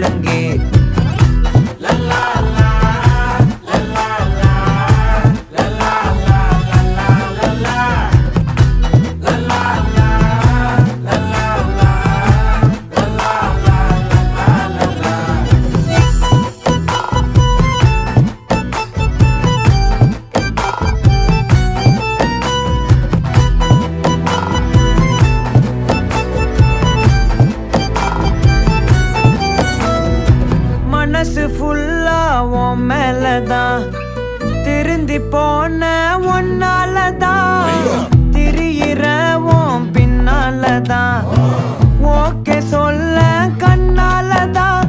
ஒழுங்கே மனசு ஃபுல்லா உன் மேலதான் திருந்தி போன ஒன்னாலதான் திரியிற உன் பின்னாலதான் ஓகே சொல்ல கண்ணாலதான்